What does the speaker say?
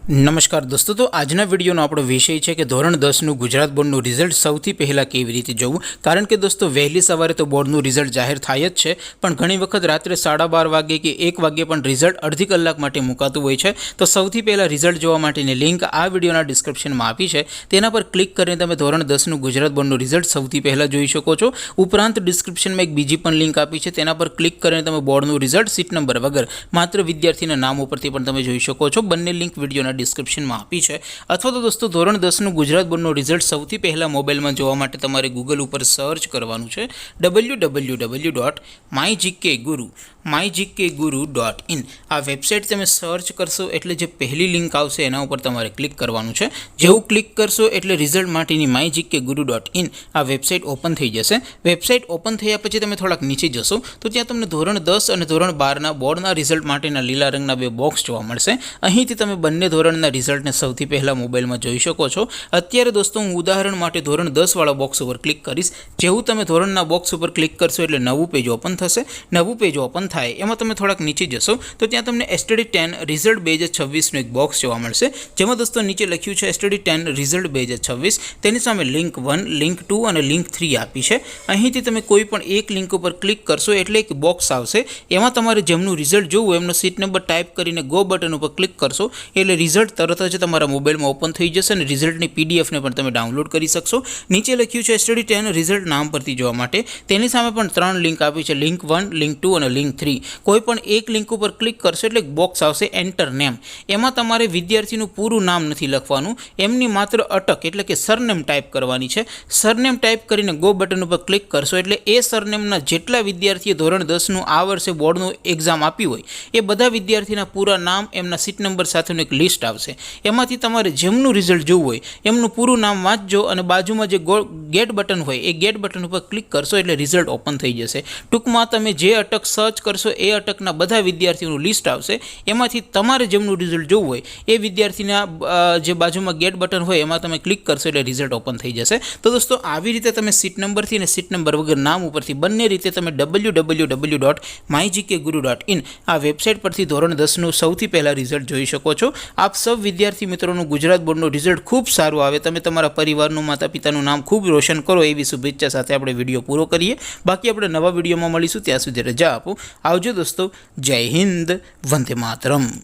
નમસ્કાર દોસ્તો, તો આજના વિડીયોનો આપણો વિષય છે કે ધોરણ 10નું ગુજરાત બોર્ડનું રિઝલ્ટ સૌથી પહેલાં કેવી રીતે જોવું। કારણ કે દોસ્તો વહેલી સવારે તો બોર્ડનું રિઝલ્ટ જાહેર થાય જ છે, પણ ઘણી વખત રાત્રે 12:30 વાગે કે 1 વાગે પણ રિઝલ્ટ અડધી કલાક માટે મુકાતું હોય છે। તો સૌથી પહેલાં રિઝલ્ટ જોવા માટેની લિંક આ વિડીયોના ડિસ્ક્રિપ્શનમાં આપી છે, તેના પર ક્લિક કરીને તમે ધોરણ 10નું ગુજરાત બોર્ડનું રિઝલ્ટ સૌથી પહેલાં જોઈ શકો છો। ઉપરાંત ડિસ્ક્રિપ્શનમાં એક બીજી પણ લિંક આપી છે, તેના પર ક્લિક કરીને તમે બોર્ડનું રિઝલ્ટ સીટ નંબર વગર માત્ર વિદ્યાર્થીના નામ ઉપરથી પણ તમે જોઈ શકો છો। બંને લિંક વિડીયોના ડિસ્ક્રિપ્શનમાં આપી છે। અથવા તો દોસ્તો ધોરણ 10નું ગુજરાત બોર્ડનું રિઝલ્ટ સૌથી પહેલાં મોબાઈલમાં જોવા માટે તમારે ગૂગલ ઉપર સર્ચ કરવાનું છે www.mygkguru.in। આ વેબસાઇટ તમે સર્ચ કરશો એટલે જે પહેલી લિંક આવશે એના ઉપર તમારે ક્લિક કરવાનું છે। જેવું ક્લિક કરશો એટલે રિઝલ્ટ માટેની mygkguru.in આ વેબસાઇટ ઓપન થઈ જશે। વેબસાઇટ ઓપન થયા પછી તમે થોડાક નીચે જશો તો ત્યાં તમને ધોરણ 10 અને ધોરણ 12ના બોર્ડના રિઝલ્ટ માટેના લીલા રંગના બે બોક્સ જોવા મળશે। અહીંથી તમે બંને ધોરણના રિઝલ્ટને સૌથી પહેલાં મોબાઈલમાં જોઈ શકો છો। અત્યારે દોસ્તો હું ઉદાહરણ માટે ધોરણ 10 વાળા બોક્સ ઉપર ક્લિક કરીશ। જેવું તમે ધોરણના બોક્સ ઉપર ક્લિક કરશો એટલે નવું પેજ ઓપન થશે। નવું પેજ ઓપન થાય એમાં તમે થોડાક નીચે જશો તો ત્યાં તમને STD10 રિઝલ્ટ 2026નું એક બોક્સ જોવા મળશે, જેમાં દોસ્તો નીચે લખ્યું છે STD10 રિઝલ્ટ 2026। તેની સામે લિંક 1, લિંક 2 અને લિંક 3 આપી છે। અહીંથી તમે કોઈ પણ એક લિંક ઉપર ક્લિક કરશો એટલે એક બોક્સ આવશે, એમાં તમારે જેમનું રિઝલ્ટ જોવું એમનો સીટ નંબર ટાઈપ કરીને ગો બટન ઉપર ક્લિક કરશો એટલે રિઝલ્ટ તરત જ તમારા મોબાઈલમાં ઓપન થઈ જશે અને રિઝલ્ટની પીડીએફને પણ તમે ડાઉનલોડ કરી શકશો। નીચે લખ્યું છે STD10 રિઝલ્ટ નામ પરથી જોવા માટે, તેની સામે પણ 3 લિંક આપી છે, લિંક 1, લિંક 2 અને લિંક 3। કોઈ પણ એક લિંક ઉપર ક્લિક કરશો એટલે બોક્સ આવશે એન્ટર નેમ। એમાં તમારે વિદ્યાર્થીનું પૂરું નામ નથી લખવાનું, એમની માત્ર અટક એટલે કે સરનેમ ટાઈપ કરવાની છે। સરનેમ ટાઈપ કરીને ગો બટન ઉપર ક્લિક કરશો એટલે એ સરનેમના જેટલા વિદ્યાર્થીએ ધોરણ 10નું આ વર્ષે બોર્ડનું એક્ઝામ આપ્યું હોય એ બધા વિદ્યાર્થીના પૂરા નામ એમના સીટ નંબર સાથેનું એક લિસ્ટ આવશે। એમાંથી તમારે જેમનું રિઝલ્ટ જોવું હોય એમનું પૂરું નામ વાંચજો અને બાજુમાં જે ગેટ બટન હોય એ ગેટ બટન ઉપર ક્લિક કરશો એટલે રિઝલ્ટ ઓપન થઈ જશે। ટૂંકમાં તમે જે અટક સર્ચ કરશો એ અટકના બધા વિદ્યાર્થીઓનું લિસ્ટ આવશે, એમાંથી તમારે જેમનું રિઝલ્ટ જોવું હોય એ વિદ્યાર્થીના જે બાજુમાં ગેટ બટન હોય એમાં તમે ક્લિક કરશો એટલે રિઝલ્ટ ઓપન થઈ જશે। તો દોસ્તો આવી રીતે તમે સીટ નંબરથી અને સીટ નંબર વગર નામ ઉપરથી બંને રીતે તમે www.mygkguru.in આ વેબસાઇટ પરથી ધોરણ 10નું સૌથી પહેલાં રિઝલ્ટ જોઈ શકો છો। આપ સૌ વિદ્યાર્થી મિત્રોનું ગુજરાત બોર્ડનું રિઝલ્ટ ખૂબ સારું આવે, તમે તમારા પરિવારનું, માતા પિતાનું નામ ખૂબ રોશન કરો એવી શુભેચ્છા સાથે આપણે વિડીયો પૂરો કરીએ। બાકી આપણે નવા વિડીયોમાં મળીશું, ત્યાં સુધી રજા આપો। આવજો દોસ્તો, જય હિન્દ, વંદે માતરમ।